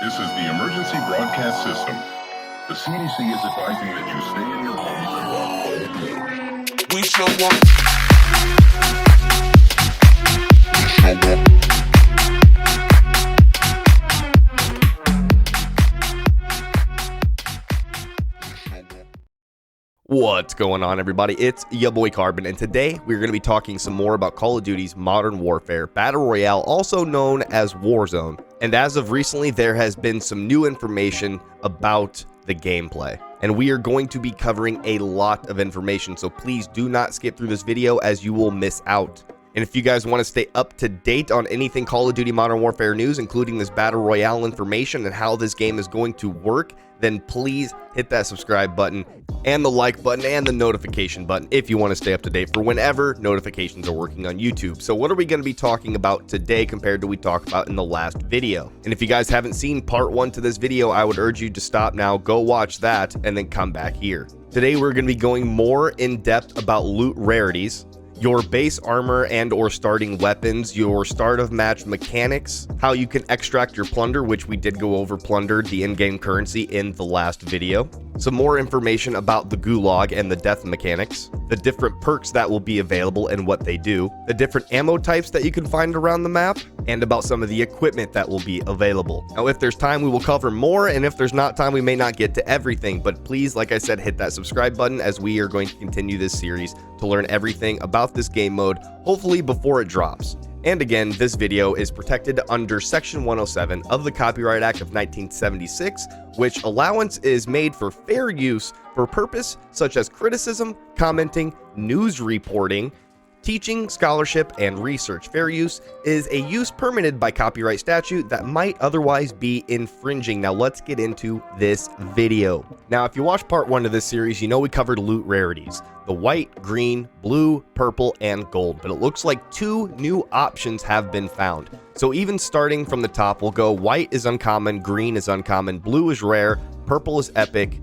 This is the emergency broadcast system. The CDC is advising that you stay in your homes. We show up. What's going on, everybody? It's your boy Carbon, and today we're going to be talking some more about Call of Duty's Modern Warfare Battle Royale, also known as Warzone. And as of recently, there has been some new information about the gameplay, and we are going to be covering a lot of information, so please do not skip through this video as you will miss out. And if you guys want to stay up to date on anything Call of Duty Modern Warfare news, including this Battle Royale information and how this game is going to work, then please hit that subscribe button and the like button and the notification button if you want to stay up to date for whenever notifications are working on YouTube. So what are we going to be talking about today compared to what we talked about in the last video? And if you guys haven't seen part 1 to this video, I would urge you to stop now, go watch that, and then come back here. Today we're going to be going more in depth about loot rarities, your base armor and or starting weapons, your start of match mechanics, how you can extract your plunder, which we did go over plunder, the in-game currency, in the last video. Some more information about the gulag and the death mechanics, the different perks that will be available and what they do, the different ammo types that you can find around the map, and about some of the equipment that will be available. Now, if there's time, we will cover more, and if there's not time, we may not get to everything, but please, like I said, hit that subscribe button as we are going to continue this series to learn everything about this game mode, hopefully before it drops. And again, this video is protected under Section 107 of the Copyright Act of 1976, which allowance is made for fair use for purpose such as criticism, commenting, news reporting, teaching, scholarship, and research. Fair use is a use permitted by copyright statute that might otherwise be infringing. Now let's get into this video. Now, if you watched part 1 of this series, you know we covered loot rarities. The white, green, blue, purple, and gold. But it looks like 2 new options have been found. So even starting from the top, we'll go white is uncommon, green is uncommon, blue is rare, purple is epic,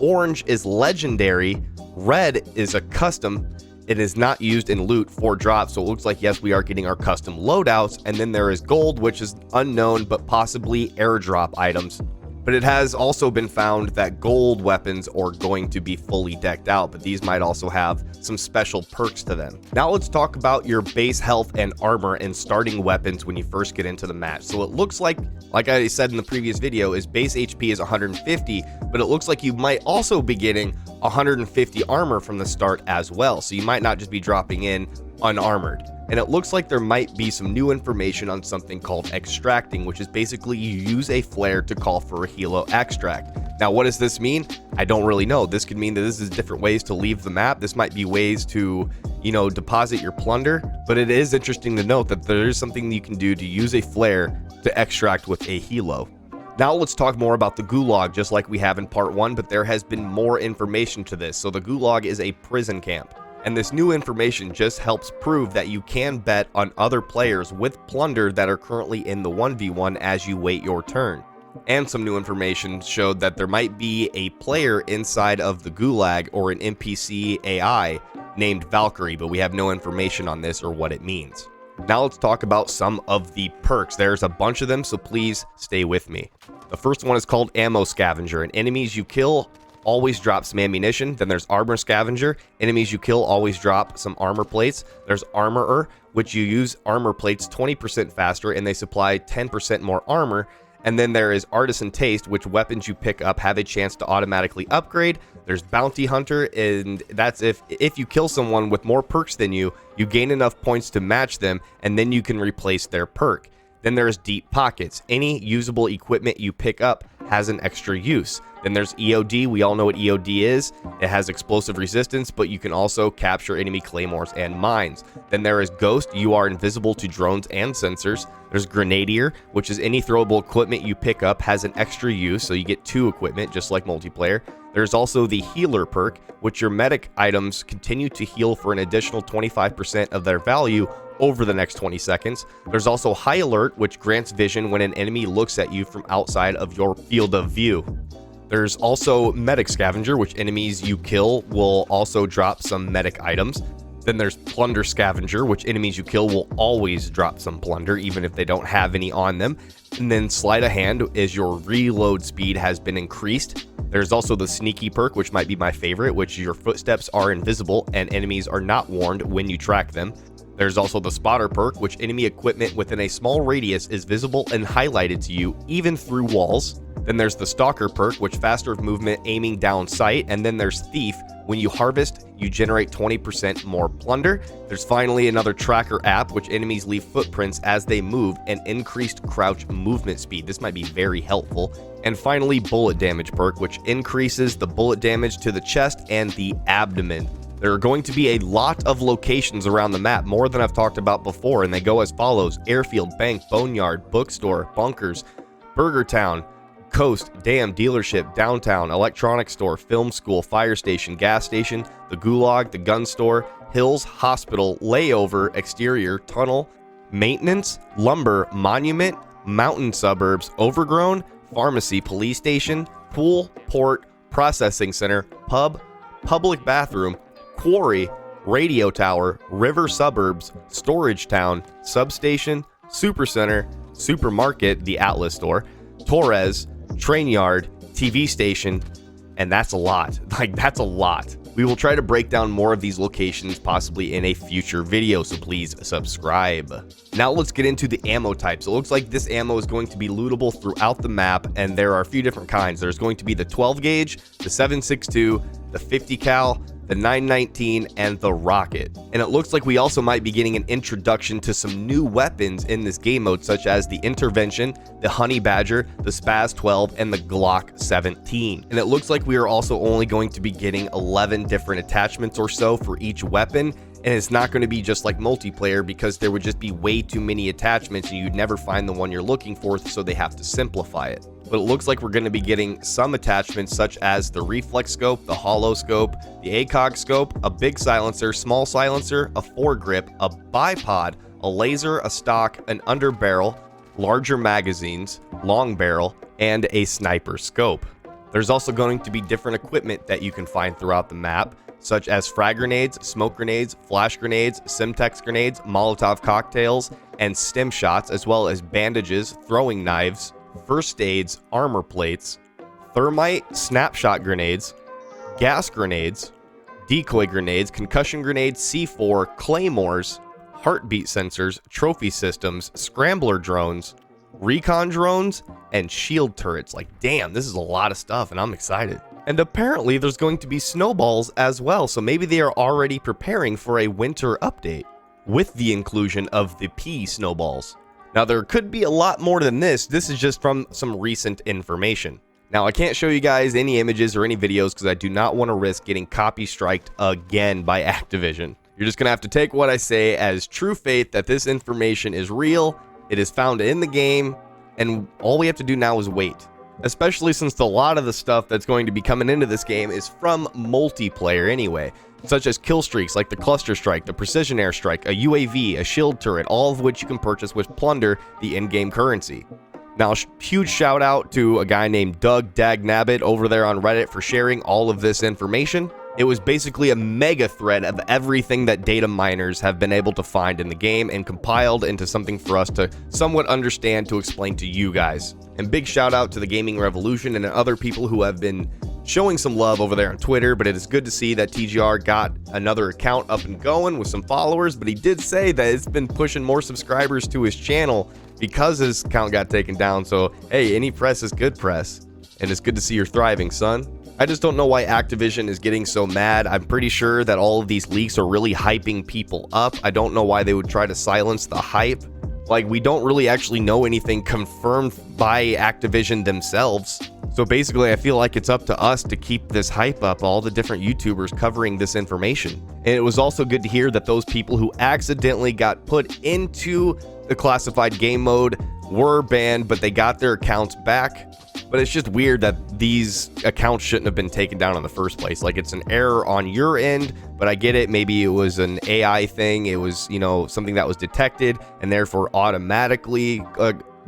orange is legendary, red is a custom. It is not used in loot for drops, so it looks like, yes, we are getting our custom loadouts. And then there is gold, which is unknown, but possibly airdrop items. But it has also been found that gold weapons are going to be fully decked out, but these might also have some special perks to them. Now let's talk about your base health and armor and starting weapons when you first get into the match. So it looks like I said in the previous video, is base HP is 150, but it looks like you might also be getting 150 armor from the start as well. So you might not just be dropping in unarmored. And it looks like there might be some new information on something called extracting, which is basically you use a flare to call for a helo extract. Now, what does this mean? I don't really know. This could mean that this is different ways to leave the map. This might be ways to, deposit your plunder, but it is interesting to note that there is something you can do to use a flare to extract with a helo. Now let's talk more about the gulag, just like we have in part 1, but there has been more information to this. So the gulag is a prison camp. And this new information just helps prove that you can bet on other players with plunder that are currently in the 1v1 as you wait your turn. And some new information showed that there might be a player inside of the gulag or an NPC AI named Valkyrie, but we have no information on this or what it means. Now let's talk about some of the perks. There's a bunch of them, so please stay with me. The first one is called Ammo Scavenger, and enemies you kill always drop some ammunition. Then there's Armor Scavenger. Enemies you kill always drop some armor plates. There's Armorer, which you use armor plates 20% faster and they supply 10% more armor. And then there is Artisan Taste, which weapons you pick up have a chance to automatically upgrade. There's Bounty Hunter, and that's if you kill someone with more perks than you gain enough points to match them, and then you can replace their perk. Then there's Deep Pockets. Any usable equipment you pick up has an extra use. Then there's EOD. We all know what EOD is. It has explosive resistance, but you can also capture enemy claymores and mines. Then there is Ghost. You are invisible to drones and sensors. There's Grenadier, which is any throwable equipment you pick up has an extra use, so you get 2 equipment, just like multiplayer. There's also the Healer perk, which your medic items continue to heal for an additional 25% of their value over the next 20 seconds. There's also High Alert, which grants vision when an enemy looks at you from outside of your field of view. There's also Medic Scavenger, which enemies you kill will also drop some medic items. Then there's Plunder Scavenger, which enemies you kill will always drop some plunder, even if they don't have any on them. And then Sleight of Hand is your reload speed has been increased. There's also the Sneaky perk, which might be my favorite, which your footsteps are invisible and enemies are not warned when you track them. There's also the Spotter perk, which enemy equipment within a small radius is visible and highlighted to you, even through walls. Then there's the Stalker perk, which faster of movement aiming down sight. And then there's Thief. When you harvest, you generate 20% more plunder. There's finally another tracker app, which enemies leave footprints as they move and increased crouch movement speed. This might be very helpful. And finally, Bullet Damage perk, which increases the bullet damage to the chest and the abdomen. There are going to be a lot of locations around the map, more than I've talked about before, and they go as follows: Airfield, Bank, Boneyard, Bookstore, Bunkers, Burger Town, Coast, Dam, Dealership, Downtown, Electronics Store, Film School, Fire Station, Gas Station, the Gulag, the Gun Store, Hills, Hospital, Layover, Exterior, Tunnel, Maintenance, Lumber, Monument, Mountain Suburbs, Overgrown, Pharmacy, Police Station, Pool, Port, Processing Center, Pub, Public Bathroom, Quarry, Radio Tower, River Suburbs, Storage Town, Substation, Supercenter, Supermarket, the Atlas Store, Torres, Train Yard, TV Station, and that's a lot. That's a lot. We will try to break down more of these locations possibly in a future video, so please subscribe. Now let's get into the ammo types. It looks like this ammo is going to be lootable throughout the map, and there are a few different kinds. There's going to be the 12 gauge, the 7.62, the 50 cal, the 919, and the rocket. And it looks like we also might be getting an introduction to some new weapons in this game mode, such as the Intervention, the Honey Badger, the Spaz 12, and the Glock 17. And it looks like we are also only going to be getting 11 different attachments or so for each weapon. And it's not going to be just like multiplayer, because there would just be way too many attachments and you'd never find the one you're looking for, so they have to simplify it. But it looks like we're going to be getting some attachments such as the reflex scope, the hollow scope, the ACOG scope, a big silencer, small silencer, a foregrip, a bipod, a laser, a stock, an underbarrel, larger magazines, long barrel, and a sniper scope. There's also going to be different equipment that you can find throughout the map, such as frag grenades, smoke grenades, flash grenades, Simtex grenades, Molotov cocktails, and stim shots, as well as bandages, throwing knives, first aids, armor plates, thermite, snapshot grenades, gas grenades, decoy grenades, concussion grenades, C4, claymores, heartbeat sensors, trophy systems, scrambler drones, recon drones, and shield turrets. Like, damn, this is a lot of stuff, and I'm excited. And apparently there's going to be snowballs as well, so maybe they are already preparing for a winter update with the inclusion of the P snowballs. Now, there could be a lot more than this. This is just from some recent information. Now, I can't show you guys any images or any videos because I do not want to risk getting copy striked again by Activision. You're just going to have to take what I say as true faith that this information is real, it is found in the game, and all we have to do now is wait. Especially since a lot of the stuff that's going to be coming into this game is from multiplayer anyway, such as kill streaks like the Cluster Strike, the Precision Airstrike, a UAV, a shield turret, all of which you can purchase with Plunder, the in-game currency. Now, huge shout out to a guy named Doug Dagnabbit over there on Reddit for sharing all of this information. It was basically a mega thread of everything that data miners have been able to find in the game and compiled into something for us to somewhat understand to explain to you guys. And big shout out to the Gaming Revolution and other people who have been showing some love over there on Twitter, but it is good to see that TGR got another account up and going with some followers, but he did say that it's been pushing more subscribers to his channel because his account got taken down. So, hey, any press is good press, and it's good to see you're thriving, son. I just don't know why Activision is getting so mad. I'm pretty sure that all of these leaks are really hyping people up. I don't know why they would try to silence the hype. Like, we don't really actually know anything confirmed by Activision themselves. So basically, I feel like it's up to us to keep this hype up, all the different YouTubers covering this information. And it was also good to hear that those people who accidentally got put into the classified game mode were banned, but they got their accounts back. But it's just weird that these accounts shouldn't have been taken down in the first place. Like, it's an error on your end, but I get it. Maybe it was an AI thing. It was, you know, something that was detected and therefore automatically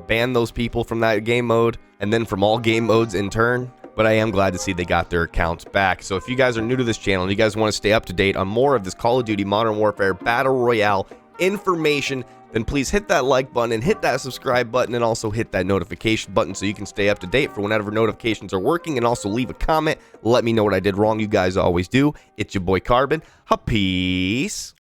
ban those people from that game mode and then from all game modes in turn. but I am glad to see they got their accounts back. So if you guys are new to this channel and you guys want to stay up to date on more of this Call of Duty Modern Warfare Battle Royale information, then please hit that like button and hit that subscribe button and also hit that notification button so you can stay up to date for whenever notifications are working, and also leave a comment. Let me know what I did wrong. You guys always do. It's your boy Carbon. Peace.